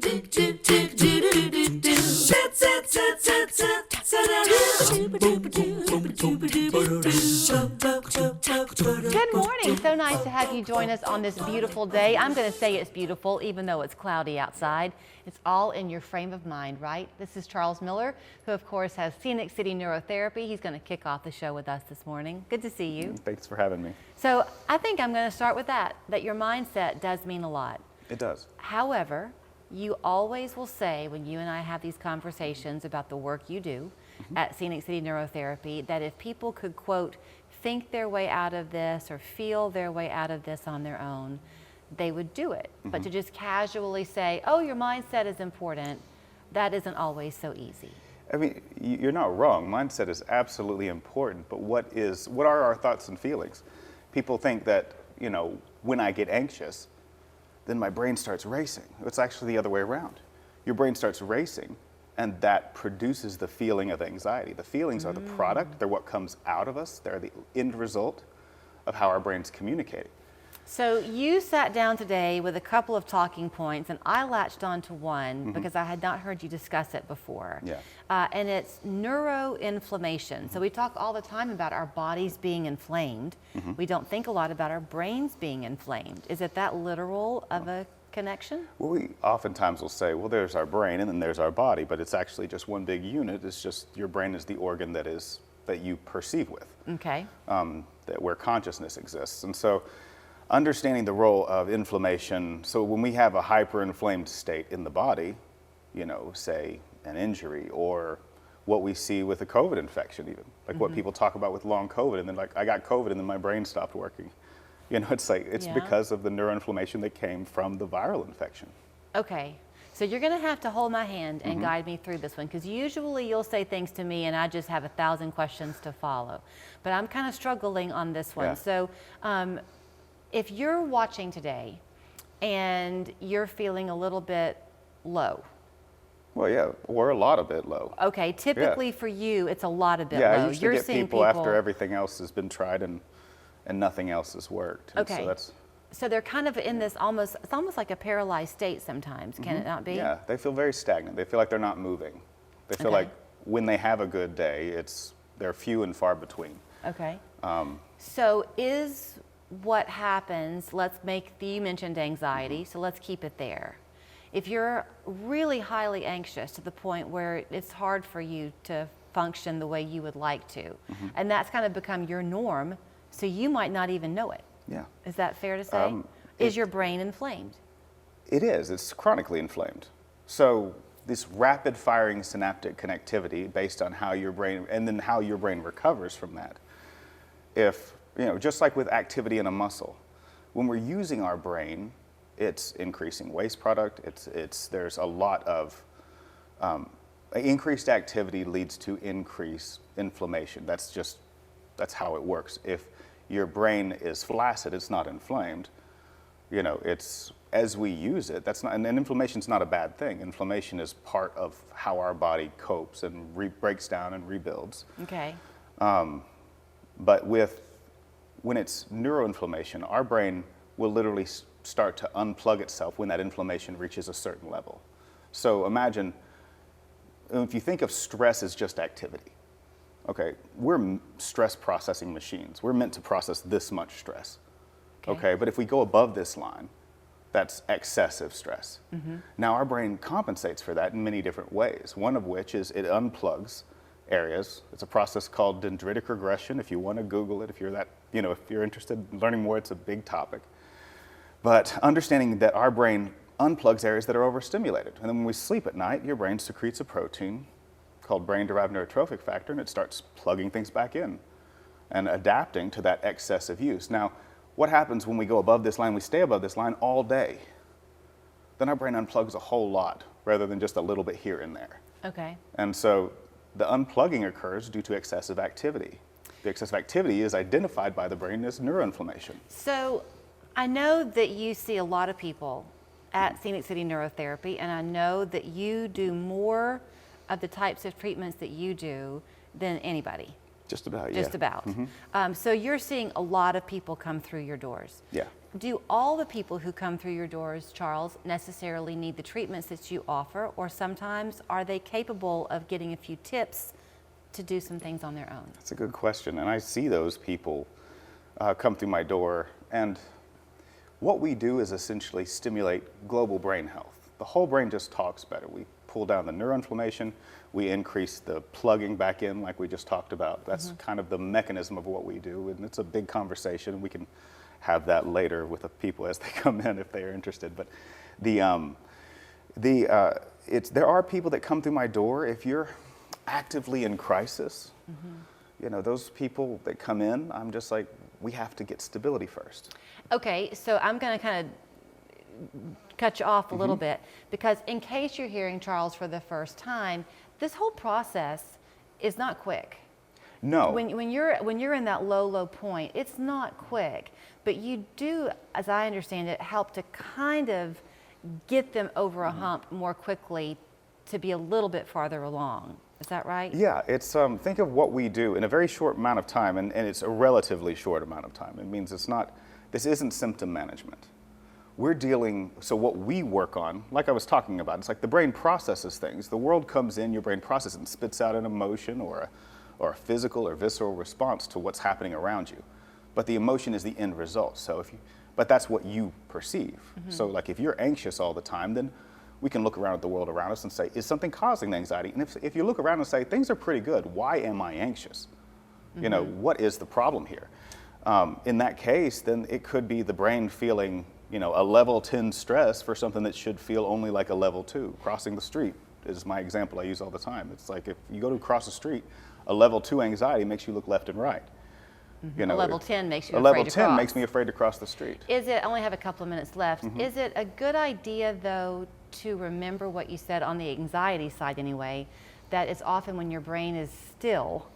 Good morning. So nice to have you join us on this beautiful day. I'm going to say it's beautiful, even though it's cloudy outside. It's all in your frame of mind, right? This is Charles Miller, who of course has Scenic City Neurotherapy. He's going to kick off the show with us this morning. Good to see you. Thanks for having me. So I think I'm going to start with that your mindset does mean a lot. It does. However, you always will say when you and I have these conversations about the work you do at Scenic City Neurotherapy, that if people could, quote, think their way out of this or feel their way out of this on their own, they would do it. But to just casually say, oh, your mindset is important, that isn't always so easy. I mean, you're not wrong. Mindset is absolutely important, but what are our thoughts and feelings? People think that, you know, when I get anxious, then my brain starts racing. It's actually the other way around. Your brain starts racing, and that produces the feeling of anxiety. The feelings are the product. They're what comes out of us. They're the end result of how our brain's communicating. So you sat down today with a couple of talking points, and I latched on to one because I had not heard you discuss it before. Yeah. And it's neuroinflammation. So we talk all the time about our bodies being inflamed. We don't think a lot about our brains being inflamed. Is it that literal of a connection? Well, we oftentimes will say, well, there's our brain and then there's our body, but it's actually just one big unit. It's just your brain is the organ that you perceive with. Okay. Where consciousness exists. And so understanding the role of inflammation, so when we have a hyperinflamed state in the body, you know, say an injury or what we see with a COVID infection even, like what people talk about with long COVID, and then like, I got COVID and then my brain stopped working. You know, it's like, it's because of the neuroinflammation that came from the viral infection. Okay. So you're going to have to hold my hand and guide me through this one, because usually you'll say things to me and I just have 1,000 questions to follow. But I'm kind of struggling on this one. Yeah. So if you're watching today and you're feeling a little bit low. Well, yeah, or a lot of bit low. Okay, typically for you, it's a lot of bit Yeah, low. I usually You're get seeing people after everything else has been tried and nothing else has worked. And Okay. So they're kind of in this it's almost like a paralyzed state sometimes, can it not be? Yeah, they feel very stagnant. They feel like they're not moving. They feel like when they have a good day, they're few and far between. Okay. So is what happens, you mentioned anxiety, so let's keep it there. If you're really highly anxious to the point where it's hard for you to function the way you would like to, and that's kind of become your norm, so you might not even know it. Yeah. Is that fair to say? Is your brain inflamed? It is. It's chronically inflamed. So this rapid firing synaptic connectivity based on how your brain, and then how your brain recovers from that. If, you know, just like with activity in a muscle, when we're using our brain, it's increasing waste product. There's a lot of, increased activity leads to increased inflammation. That's how it works. If your brain is flaccid, it's not inflamed. You know, as we use it, and inflammation's not a bad thing. Inflammation is part of how our body copes and breaks down and rebuilds. Okay. But when it's neuroinflammation, our brain will literally start to unplug itself when that inflammation reaches a certain level. So imagine, if you think of stress as just activity, okay, we're stress processing machines. We're meant to process this much stress. Okay, but if we go above this line, that's excessive stress. Now our brain compensates for that in many different ways, one of which is it unplugs areas. It's a process called Dendritic Regression. If you want to Google it, if you're interested in learning more, it's a big topic. But understanding that our brain unplugs areas that are overstimulated. And then when we sleep at night, your brain secretes a protein called brain-derived neurotrophic factor, and it starts plugging things back in and adapting to that excessive use. Now, what happens when we go above this line, we stay above this line all day? Then our brain unplugs a whole lot rather than just a little bit here and there. Okay. And so the unplugging occurs due to excessive activity. The excessive activity is identified by the brain as neuroinflammation. So I know that you see a lot of people at Scenic City Neurotherapy, and I know that you do more of the types of treatments that you do than anybody. Just about, yeah. Just about. So you're seeing a lot of people come through your doors. Yeah. do all the people who come through your doors, Charles, necessarily need the treatments that you offer, or sometimes are they capable of getting a few tips to do some things on their own? That's a good question, and I see those people come through my door, and what we do is essentially stimulate global brain health. The whole brain just talks better. We pull down the neuroinflammation, we increase the plugging back in like we just talked about. That's kind of the mechanism of what we do, and it's a big conversation. We can have that later with the people as they come in if they are interested. But there are people that come through my door if you're actively in crisis. You know, those people that come in, I'm just like, we have to get stability first. Okay, so I'm going to kind of cut you off a little bit, because in case you're hearing Charles for the first time, this whole process is not quick. No. When you're in that low point, it's not quick, but you do, as I understand it, help to kind of get them over a hump more quickly to be a little bit farther along. Is that right? Yeah, it's think of what we do in a very short amount of time, and it's a relatively short amount of time. It means this isn't symptom management. We're dealing, so what we work on, like I was talking about, it's like the brain processes things. The world comes in, your brain processes and spits out an emotion or a physical or visceral response to what's happening around you. But the emotion is the end result. But that's what you perceive. So like if you're anxious all the time, then we can look around at the world around us and say, is something causing the anxiety? And if you look around and say, things are pretty good, why am I anxious? You know, what is the problem here? In that case, then it could be the brain feeling, you know, a level 10 stress for something that should feel only like a level 2. Crossing the street is my example I use all the time. It's like if you go to cross the street, a level 2 anxiety makes you look left and right. You know, a level 10 makes you afraid to cross. A level 10 makes me afraid to cross the street. I only have a couple of minutes left. Is it a good idea, though, to remember what you said on the anxiety side anyway, that it's often when your brain is still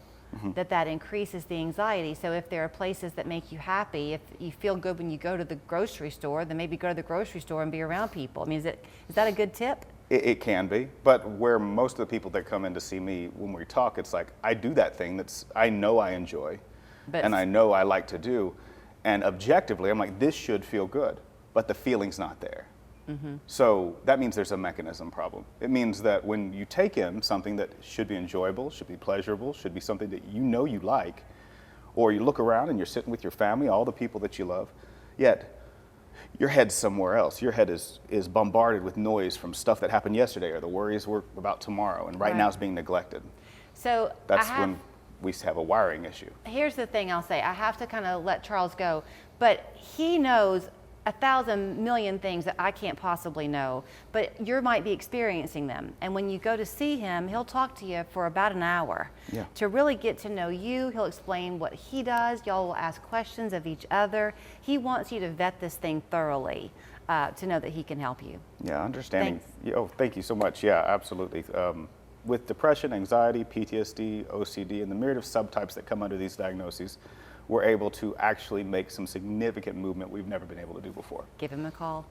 that increases the anxiety? So if there are places that make you happy, if you feel good when you go to the grocery store, then maybe go to the grocery store and be around people. I mean, is that a good tip? It can be, but where most of the people that come in to see me, when we talk, it's like, I do that thing I know I enjoy, and I know I like to do, and objectively, I'm like, this should feel good, but the feeling's not there. So that means there's a mechanism problem. It means that when you take in something that should be enjoyable, should be pleasurable, should be something that you know you like, or you look around and you're sitting with your family, all the people that you love, yet your head's somewhere else. Your head is bombarded with noise from stuff that happened yesterday or the worries were about tomorrow, and right now it's being neglected. So that's when we have a wiring issue. Here's the thing I'll say. I have to kind of let Charles go, but he knows 1,000 million things that I can't possibly know, but you might be experiencing them. And when you go to see him, he'll talk to you for about an hour to really get to know you. He'll explain what he does. Y'all will ask questions of each other. He wants you to vet this thing thoroughly to know that he can help you. Yeah, understanding. Thank you so much. Yeah, absolutely. With depression, anxiety, PTSD, OCD, and the myriad of subtypes that come under these diagnoses, we're able to actually make some significant movement we've never been able to do before. Give him a call.